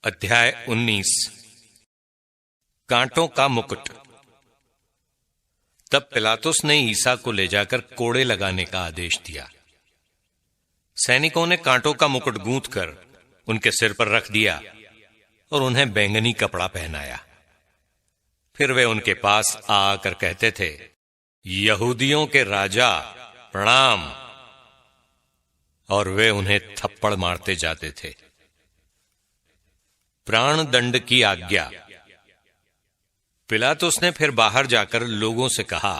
अध्याय 19 कांटों का मुकुट। तब पिलातुस ने ईसा को ले जाकर कोड़े लगाने का आदेश दिया। सैनिकों ने कांटों का मुकुट गूंथ कर उनके सिर पर रख दिया और उन्हें बैंगनी कपड़ा पहनाया। फिर वे उनके पास आकर कहते थे, यहूदियों के राजा प्रणाम, और वे उन्हें थप्पड़ मारते जाते थे। प्राण दंड की आज्ञा। पिलातुस ने फिर बाहर जाकर लोगों से कहा,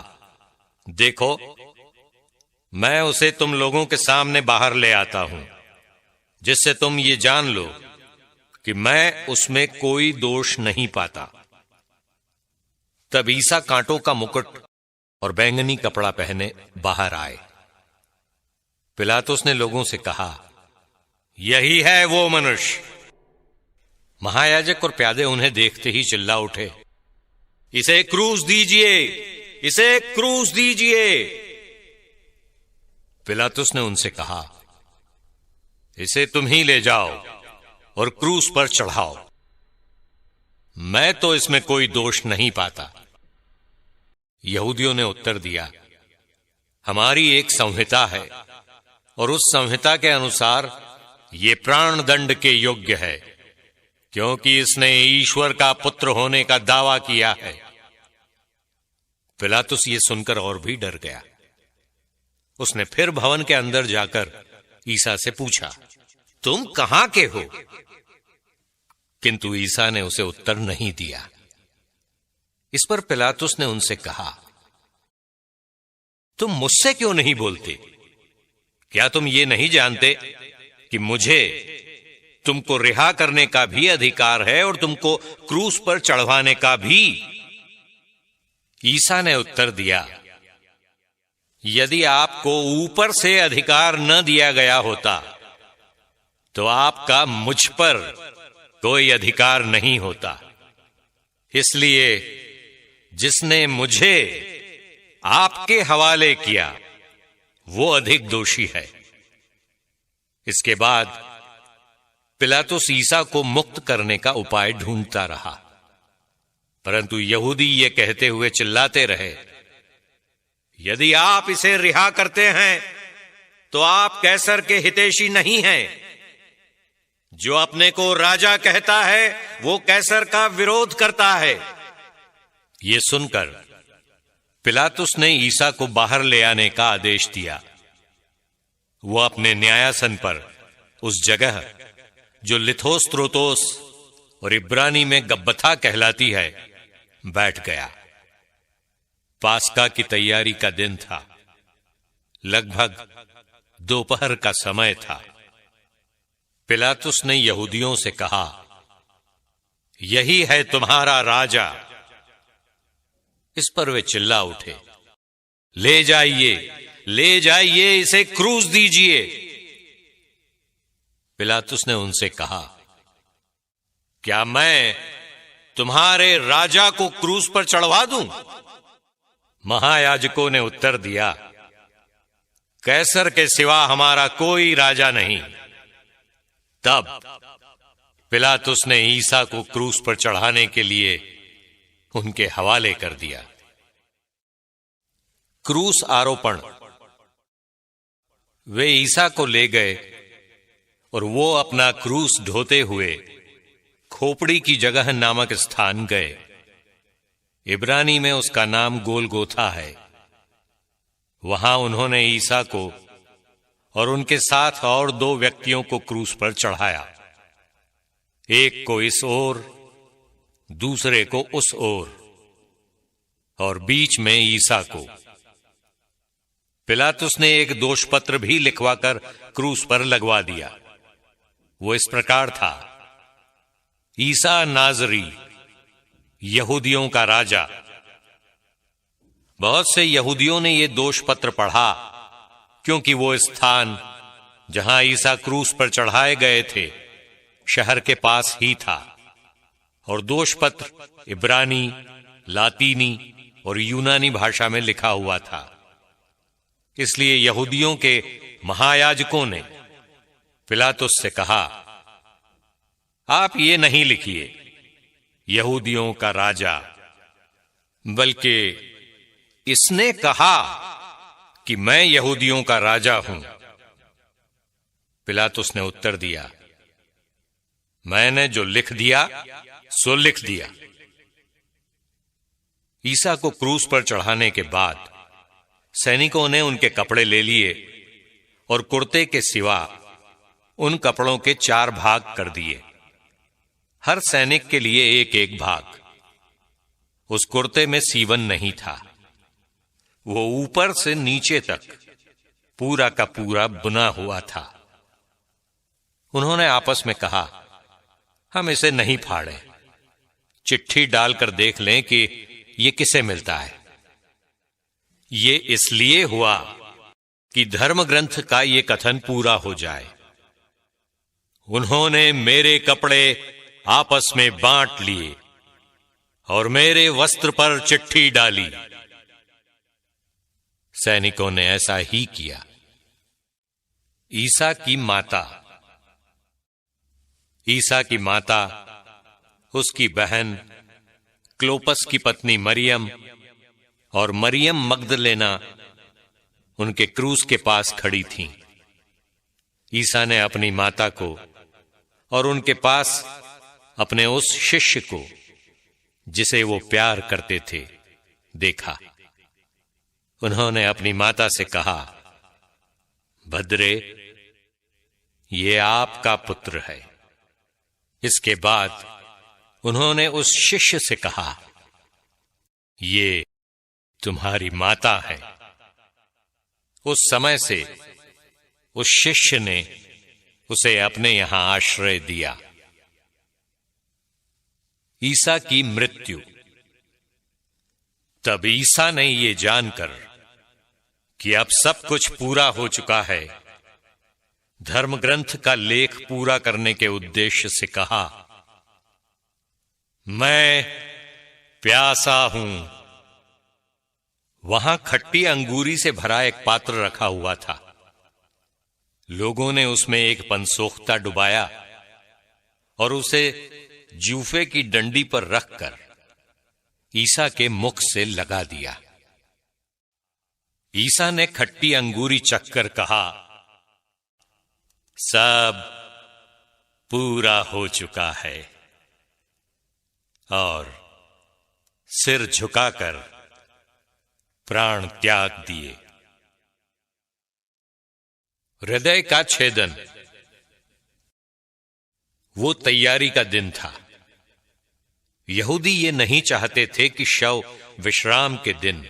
देखो, मैं उसे तुम लोगों के सामने बाहर ले आता हूं, जिससे तुम ये जान लो कि मैं उसमें कोई दोष नहीं पाता। तब ईसा कांटों का मुकुट और बैंगनी कपड़ा पहने बाहर आए। पिलातुस ने लोगों से कहा, यही है वो मनुष्य। महायाजक और प्यादे उन्हें देखते ही चिल्ला उठे, इसे क्रूस दीजिए, इसे क्रूस दीजिए। पिलातुस ने उनसे कहा, इसे तुम ही ले जाओ और क्रूस पर चढ़ाओ, मैं तो इसमें कोई दोष नहीं पाता। यहूदियों ने उत्तर दिया, हमारी एक संहिता है और उस संहिता के अनुसार ये प्राण दंड के योग्य है, क्योंकि इसने ईश्वर का पुत्र होने का दावा किया है। पिलातुस ये सुनकर और भी डर गया। उसने फिर भवन के अंदर जाकर ईसा से पूछा, तुम कहां के हो? किंतु ईसा ने उसे उत्तर नहीं दिया। इस पर पिलातुस ने उनसे कहा, तुम मुझसे क्यों नहीं बोलते? क्या तुम ये नहीं जानते कि मुझे तुमको रिहा करने का भी अधिकार है और तुमको क्रूस पर चढ़वाने का भी? ईसा ने उत्तर दिया, यदि आपको ऊपर से अधिकार न दिया गया होता तो आपका मुझ पर कोई अधिकार नहीं होता। इसलिए जिसने मुझे आपके हवाले किया वो अधिक दोषी है। इसके बाद पिलातुस ईसा को मुक्त करने का उपाय ढूंढता रहा, परंतु यहूदी ये कहते हुए चिल्लाते रहे, यदि आप इसे रिहा करते हैं तो आप कैसर के हितैषी नहीं हैं। जो अपने को राजा कहता है वो कैसर का विरोध करता है। ये सुनकर पिलातुस ने ईसा को बाहर ले आने का आदेश दिया। वो अपने न्यायासन पर उस जगह जो लिथोस्त्रोतोस और इब्रानी में गब्बथा कहलाती है बैठ गया। पास्का की तैयारी का दिन था। लगभग दोपहर का समय था। पिलातुस ने यहूदियों से कहा, यही है तुम्हारा राजा। इस पर वे चिल्ला उठे, ले जाइए, ले जाइए, इसे क्रूस दीजिए। पिलातुस ने उनसे कहा, क्या मैं तुम्हारे राजा को क्रूस पर चढ़वा दूं? महायाजकों ने उत्तर दिया, कैसर के सिवा हमारा कोई राजा नहीं। तब पिलातुस ने ईसा को क्रूस पर चढ़ाने के लिए उनके हवाले कर दिया। क्रूस आरोपण। वे ईसा को ले गए और वो अपना क्रूस ढोते हुए खोपड़ी की जगह नामक स्थान गए। इब्रानी में उसका नाम गोलगोथा है। वहां उन्होंने ईसा को और उनके साथ और 2 व्यक्तियों को क्रूस पर चढ़ाया, एक को इस ओर, दूसरे को उस ओर, और बीच में ईसा को। पिलातुस ने एक दोष पत्र भी लिखवाकर क्रूस पर लगवा दिया। वो इस प्रकार था, ईसा नाजरी, यहूदियों का राजा। बहुत से यहूदियों ने यह दोष पत्र पढ़ा, क्योंकि वो स्थान जहां ईसा क्रूस पर चढ़ाए गए थे शहर के पास ही था, और दोष पत्र इब्रानी, लातीनी और यूनानी भाषा में लिखा हुआ था। इसलिए यहूदियों के महायाजकों ने पिलातुस से कहा, आप ये नहीं लिखिए यहूदियों का राजा, बल्कि इसने कहा कि मैं यहूदियों का राजा हूं। पिलातुस ने उत्तर दिया, मैंने जो लिख दिया सो लिख दिया। ईसा को क्रूस पर चढ़ाने के बाद सैनिकों ने उनके कपड़े ले लिए और कुर्ते के सिवा उन कपड़ों के 4 भाग कर दिए, हर सैनिक के लिए एक एक भाग। उस कुर्ते में सीवन नहीं था, वो ऊपर से नीचे तक पूरा का पूरा बुना हुआ था। उन्होंने आपस में कहा, हम इसे नहीं फाड़ें, चिट्ठी डालकर देख लें कि ये किसे मिलता है। ये इसलिए हुआ कि धर्म ग्रंथ का ये कथन पूरा हो जाए, उन्होंने मेरे कपड़े आपस में बांट लिए और मेरे वस्त्र पर चिट्ठी डाली। सैनिकों ने ऐसा ही किया। ईसा की माता, ईसा की माता, उसकी बहन, क्लोपस की पत्नी मरियम और मरियम मगदलेना उनके क्रूस के पास खड़ी थीं। ईसा ने अपनी माता को और उनके पास अपने उस शिष्य को जिसे वो प्यार करते थे देखा। उन्होंने अपनी माता से कहा, भद्रे, ये आपका पुत्र है। इसके बाद उन्होंने उस शिष्य से कहा, ये तुम्हारी माता है। उस समय से उस शिष्य ने उसे अपने यहां आश्रय दिया। ईसा की मृत्यु। तब ईसा ने ये जानकर कि अब सब कुछ पूरा हो चुका है, धर्म ग्रंथ का लेख पूरा करने के उद्देश्य से कहा, मैं प्यासा हूं। वहां खट्टी अंगूरी से भरा एक पात्र रखा हुआ था। लोगों ने उसमें एक पनसोख्ता डुबाया और उसे जूफे की डंडी पर रखकर ईसा के मुख से लगा दिया। ईसा ने खट्टी अंगूरी चखकर कहा, सब पूरा हो चुका है, और सिर झुकाकर प्राण त्याग दिए। हृदय का छेदन। वो तैयारी का दिन था। यहूदी ये नहीं चाहते थे कि शव विश्राम के दिन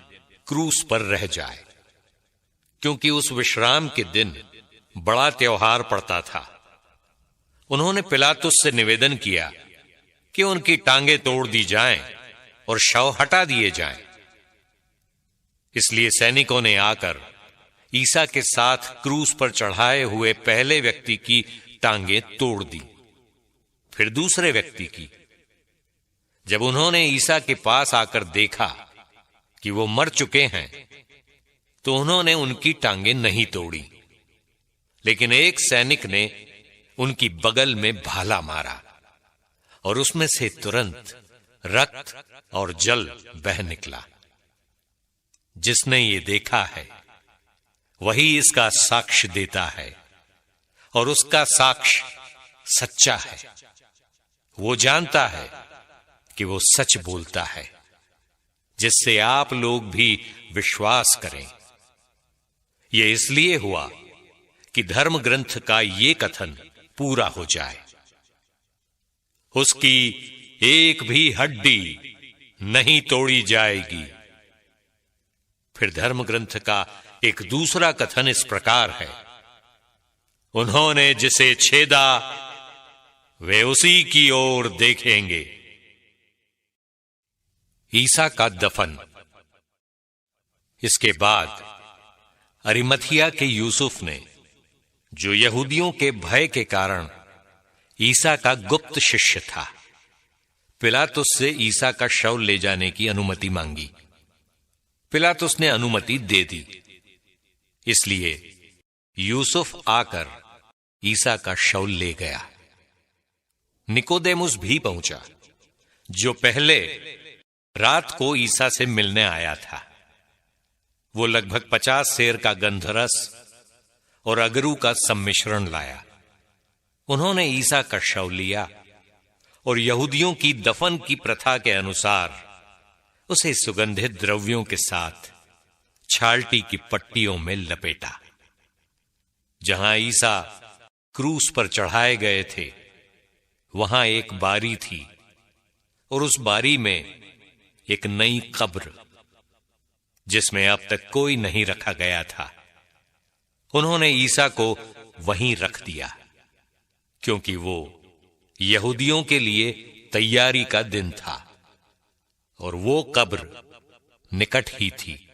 क्रूस पर रह जाए, क्योंकि उस विश्राम के दिन बड़ा त्योहार पड़ता था। उन्होंने पिलातुस से निवेदन किया कि उनकी टांगें तोड़ दी जाएं और शव हटा दिए जाएं। इसलिए सैनिकों ने आकर ईसा के साथ क्रूस पर चढ़ाए हुए पहले व्यक्ति की टांगें तोड़ दी, फिर दूसरे व्यक्ति की। जब उन्होंने ईसा के पास आकर देखा कि वो मर चुके हैं, तो उन्होंने उनकी टांगें नहीं तोड़ी, लेकिन एक सैनिक ने उनकी बगल में भाला मारा और उसमें से तुरंत रक्त और जल बह निकला। जिसने ये देखा है वही इसका साक्ष्य देता है, और उसका साक्ष्य सच्चा है। वो जानता है कि वो सच बोलता है, जिससे आप लोग भी विश्वास करें। ये इसलिए हुआ कि धर्म ग्रंथ का ये कथन पूरा हो जाए, उसकी एक भी हड्डी नहीं तोड़ी जाएगी। फिर धर्म ग्रंथ का एक दूसरा कथन इस प्रकार है, उन्होंने जिसे छेदा वे उसी की ओर देखेंगे। ईसा का दफन। इसके बाद अरिमथिया के यूसुफ ने, जो यहूदियों के भय के कारण ईसा का गुप्त शिष्य था, पिलातुस से ईसा का शव ले जाने की अनुमति मांगी। पिलातुस ने अनुमति दे दी। इसलिए यूसुफ आकर ईसा का शव ले गया। निकोदेमुस भी पहुंचा, जो पहले रात को ईसा से मिलने आया था। वो लगभग 50 सेर का गंधरस और अगरू का सम्मिश्रण लाया। उन्होंने ईसा का शव लिया और यहूदियों की दफन की प्रथा के अनुसार उसे सुगंधित द्रव्यों के साथ छालटी की पट्टियों में लपेटा। जहां ईसा क्रूस पर चढ़ाए गए थे, वहां एक बारी थी और उस बारी में एक नई कब्र, जिसमें अब तक कोई नहीं रखा गया था। उन्होंने ईसा को वहीं रख दिया, क्योंकि वो यहूदियों के लिए तैयारी का दिन था और वो कब्र निकट ही थी।